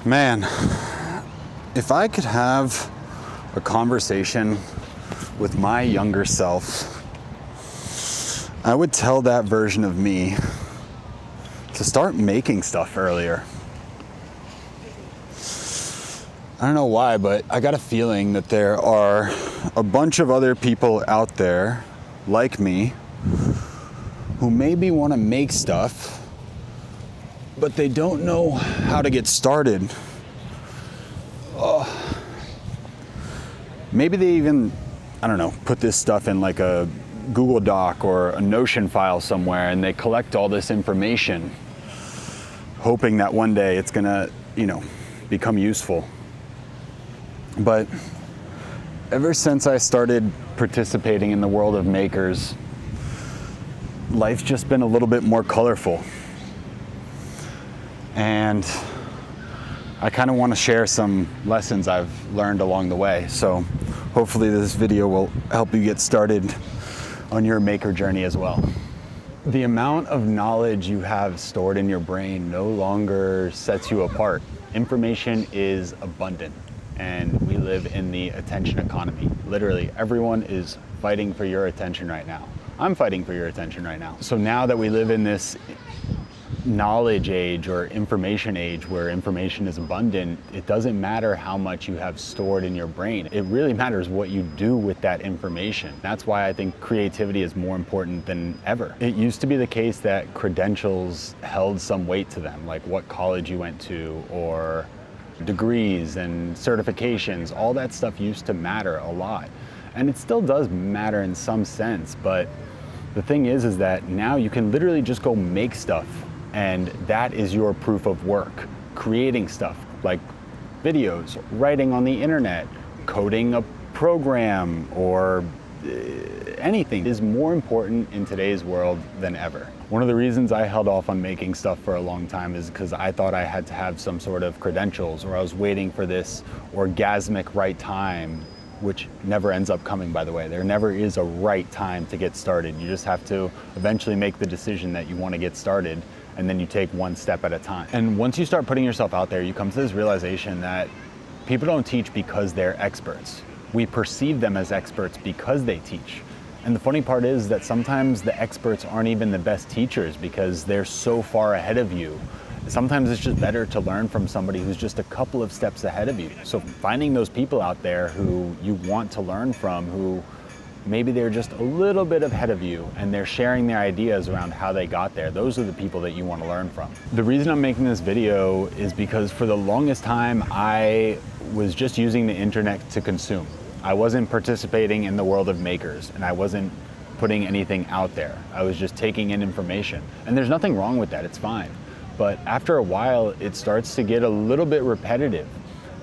Man, if I could have a conversation with my younger self, I would tell that version of me to start making stuff earlier. I don't know why, but I got a feeling that there are a bunch of other people out there like me who maybe want to make stuff, but they don't know how to get started. Maybe they even, I don't know, put this stuff in like a Google Doc or a Notion file somewhere, and they collect all this information, hoping that one day it's gonna, become useful. But ever since I started participating in the world of makers, life's just been a little bit more colorful. And I kind of want to share some lessons I've learned along the way. So hopefully this video will help you get started on your maker journey as well. The amount of knowledge you have stored in your brain no longer sets you apart. Information is abundant, and we live in the attention economy. Literally, everyone is fighting for your attention right now. I'm fighting for your attention right now. So now that we live in this knowledge age or information age where information is abundant, it doesn't matter how much you have stored in your brain. It really matters what you do with that information. That's why I think creativity is more important than ever. It used to be the case that credentials held some weight to them, like what college you went to or degrees and certifications. All that stuff used to matter a lot. And it still does matter in some sense, but the thing is that now you can literally just go make stuff, and that is your proof of work. Creating stuff like videos, writing on the internet, coding a program, or anything is more important in today's world than ever. One of the reasons I held off on making stuff for a long time is because I thought I had to have some sort of credentials, or I was waiting for this orgasmic right time, which never ends up coming, by the way. There never is a right time to get started. You just have to eventually make the decision that you want to get started, and then you take one step at a time. And once you start putting yourself out there, you come to this realization that people don't teach because they're experts. We perceive them as experts because they teach. And the funny part is that sometimes the experts aren't even the best teachers because they're so far ahead of you. Sometimes it's just better to learn from somebody who's just a couple of steps ahead of you. So finding those people out there who you want to learn from, who maybe they're just a little bit ahead of you and they're sharing their ideas around how they got there, those are the people that you want to learn from. The reason I'm making this video is because for the longest time, I was just using the internet to consume. I wasn't participating in the world of makers, and I wasn't putting anything out there. I was just taking in information. And there's nothing wrong with that, it's fine. But after a while, it starts to get a little bit repetitive.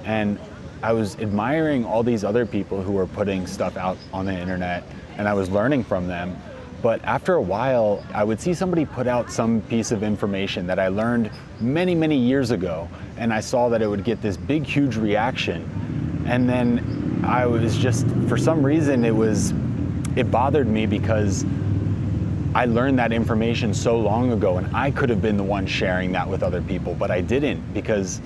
And I was admiring all these other people who were putting stuff out on the internet, and I was learning from them. But after a while, I would see somebody put out some piece of information that I learned many, many years ago, and I saw that it would get this big, huge reaction. And then I was just, for some reason, it bothered me because I learned that information so long ago, and I could have been the one sharing that with other people, but I didn't, because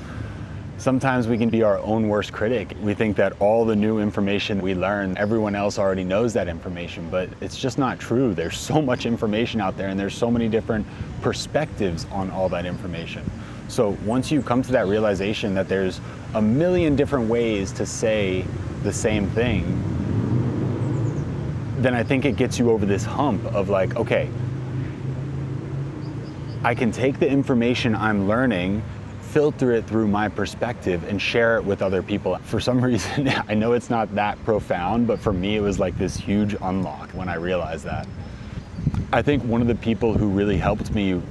sometimes we can be our own worst critic. We think that all the new information we learn, everyone else already knows that information, but it's just not true. There's so much information out there, and there's so many different perspectives on all that information. So once you come to that realization that there's a million different ways to say the same thing, then I think it gets you over this hump of like, okay, I can take the information I'm learning, filter it through my perspective, and share it with other people. For some reason, I know it's not that profound, but for me, it was like this huge unlock when I realized that. I think one of the people who really helped me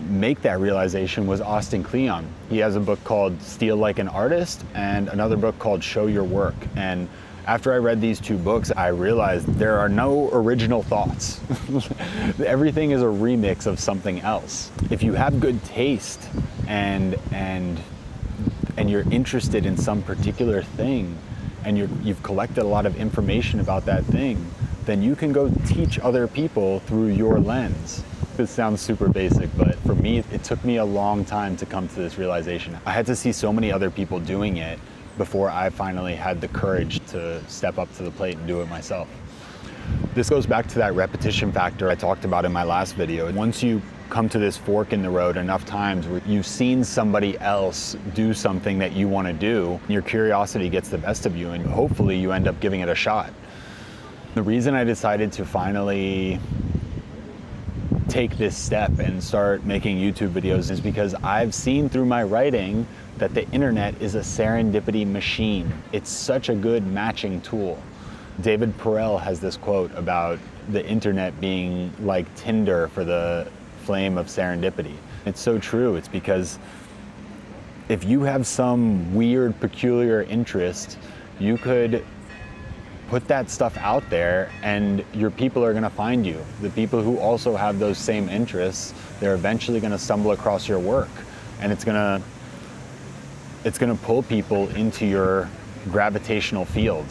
make that realization was Austin Kleon. He has a book called Steal Like an Artist and another book called Show Your Work. And after I read these two books, I realized there are no original thoughts. Everything is a remix of something else. If you have good taste and you're interested in some particular thing, and you've collected a lot of information about that thing, then you can go teach other people through your lens. this sounds super basic, but for me, it took me a long time to come to this realization. I had to see so many other people doing it before I finally had the courage to step up to the plate and do it myself. This goes back to that repetition factor I talked about in my last video. Once you come to this fork in the road enough times where you've seen somebody else do something that you want to do, your curiosity gets the best of you, and hopefully you end up giving it a shot. The reason I decided to finally take this step and start making YouTube videos is because I've seen through my writing that the internet is a serendipity machine. It's such a good matching tool. David Perel has this quote about the internet being like Tinder for the flame of serendipity. It's so true. It's because if you have some weird, peculiar interest, you could put that stuff out there and your people are going to find you. The people who also have those same interests, they're eventually going to stumble across your work, and it's going to pull people into your gravitational field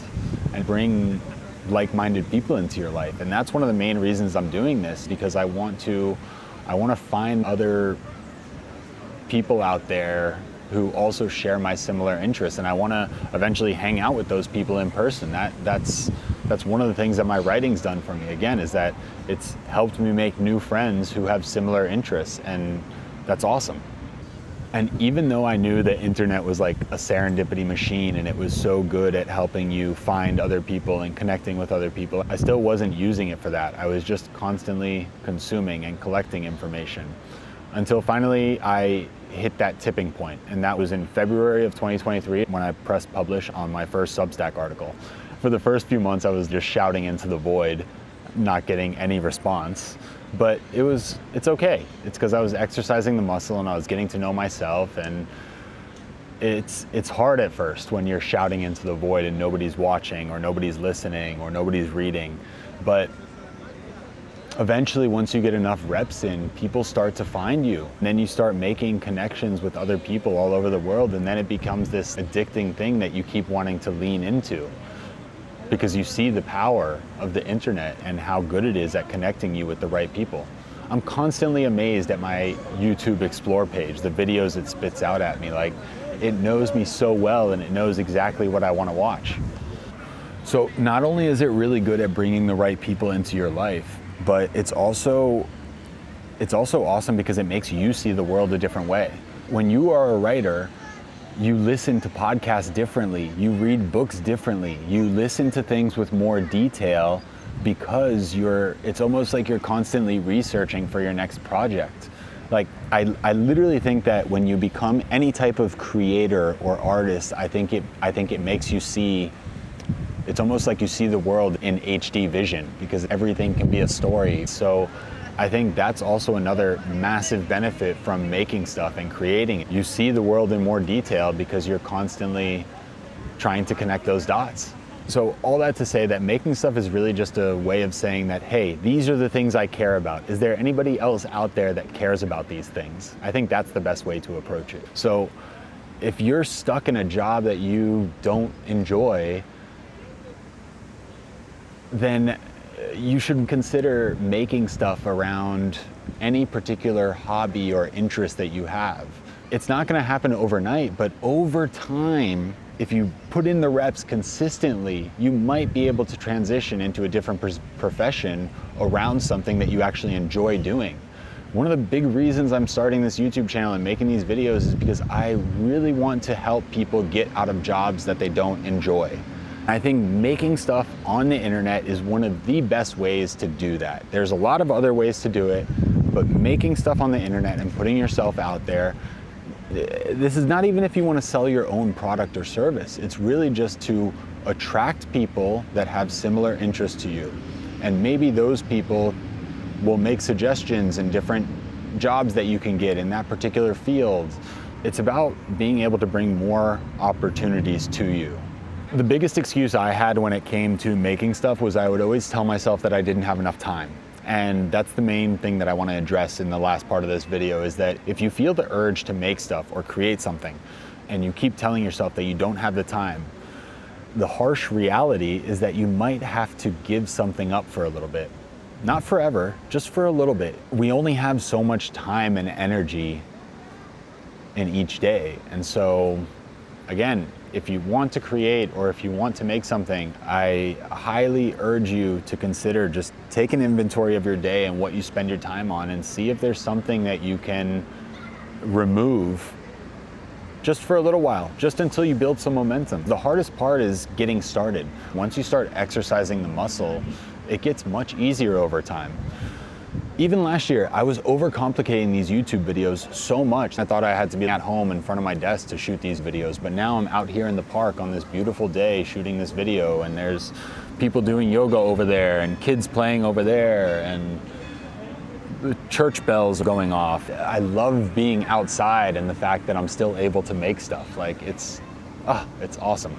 and bring like-minded people into your life. And that's one of the main reasons I'm doing this, because I want to find other people out there who also share my similar interests, and I want to eventually hang out with those people in person. That's one of the things that my writing's done for me, again, is that it's helped me make new friends who have similar interests, and that's awesome. And even though I knew the internet was like a serendipity machine and it was so good at helping you find other people and connecting with other people, I still wasn't using it for that. I was just constantly consuming and collecting information until finally I hit that tipping point. And that was in February of 2023 when I pressed publish on my first Substack article. For the first few months, I was just shouting into the void, not getting any response. But it's okay. It's because I was exercising the muscle and I was getting to know myself, and it's hard at first when you're shouting into the void and nobody's watching or nobody's listening or nobody's reading. But eventually, once you get enough reps in, people start to find you. And then you start making connections with other people all over the world, and then it becomes this addicting thing that you keep wanting to lean into, because you see the power of the internet and how good it is at connecting you with the right people. I'm constantly amazed at my YouTube Explore page, the videos it spits out at me. Like, it knows me so well and it knows exactly what I want to watch. So not only is it really good at bringing the right people into your life, but it's also awesome because it makes you see the world a different way. When you are a writer, you listen to podcasts differently, you read books differently, you listen to things with more detail because it's almost like you're constantly researching for your next project. Like, I literally think that when you become any type of creator or artist, I think it makes you see, it's almost like you see the world in HD vision, because everything can be a story. So I think that's also another massive benefit from making stuff and creating it. You see the world in more detail because you're constantly trying to connect those dots. So all that to say that making stuff is really just a way of saying that, hey, these are the things I care about. Is there anybody else out there that cares about these things? I think that's the best way to approach it. So if you're stuck in a job that you don't enjoy, then you should consider making stuff around any particular hobby or interest that you have. It's not going to happen overnight, but over time, if you put in the reps consistently, you might be able to transition into a different profession around something that you actually enjoy doing. One of the big reasons I'm starting this YouTube channel and making these videos is because I really want to help people get out of jobs that they don't enjoy. I think making stuff on the internet is one of the best ways to do that. There's a lot of other ways to do it, but making stuff on the internet and putting yourself out there, this is not even if you want to sell your own product or service. It's really just to attract people that have similar interests to you. And maybe those people will make suggestions in different jobs that you can get in that particular field. It's about being able to bring more opportunities to you. The biggest excuse I had when it came to making stuff was I would always tell myself that I didn't have enough time. And that's the main thing that I want to address in the last part of this video, is that if you feel the urge to make stuff or create something and you keep telling yourself that you don't have the time, the harsh reality is that you might have to give something up for a little bit. Not forever, just for a little bit. We only have so much time and energy in each day. And so, again, if you want to create or if you want to make something, I highly urge you to consider just take an inventory of your day and what you spend your time on, and see if there's something that you can remove just for a little while, just until you build some momentum. The hardest part is getting started. Once you start exercising the muscle, it gets much easier over time. Even last year, I was overcomplicating these YouTube videos so much. I thought I had to be at home in front of my desk to shoot these videos, but now I'm out here in the park on this beautiful day shooting this video, and there's people doing yoga over there and kids playing over there and the church bells going off. I love being outside and the fact that I'm still able to make stuff. Like it's awesome.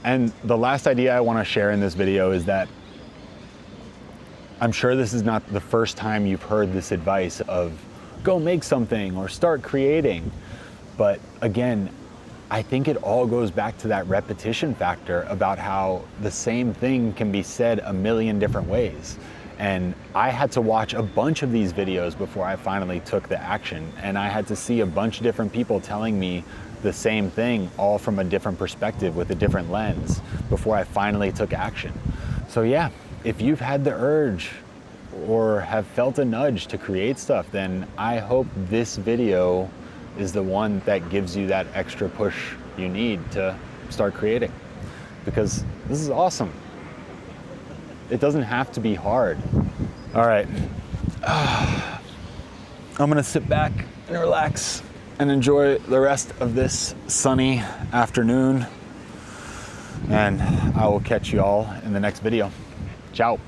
And the last idea I want to share in this video is that I'm sure this is not the first time you've heard this advice of go make something or start creating. But again, I think it all goes back to that repetition factor about how the same thing can be said a million different ways. And I had to watch a bunch of these videos before I finally took the action. And I had to see a bunch of different people telling me the same thing, all from a different perspective with a different lens, before I finally took action. So yeah, if you've had the urge or have felt a nudge to create stuff, then I hope this video is the one that gives you that extra push you need to start creating, because this is awesome. It doesn't have to be hard. All right, I'm gonna sit back and relax and enjoy the rest of this sunny afternoon, and I will catch you all in the next video. Ciao.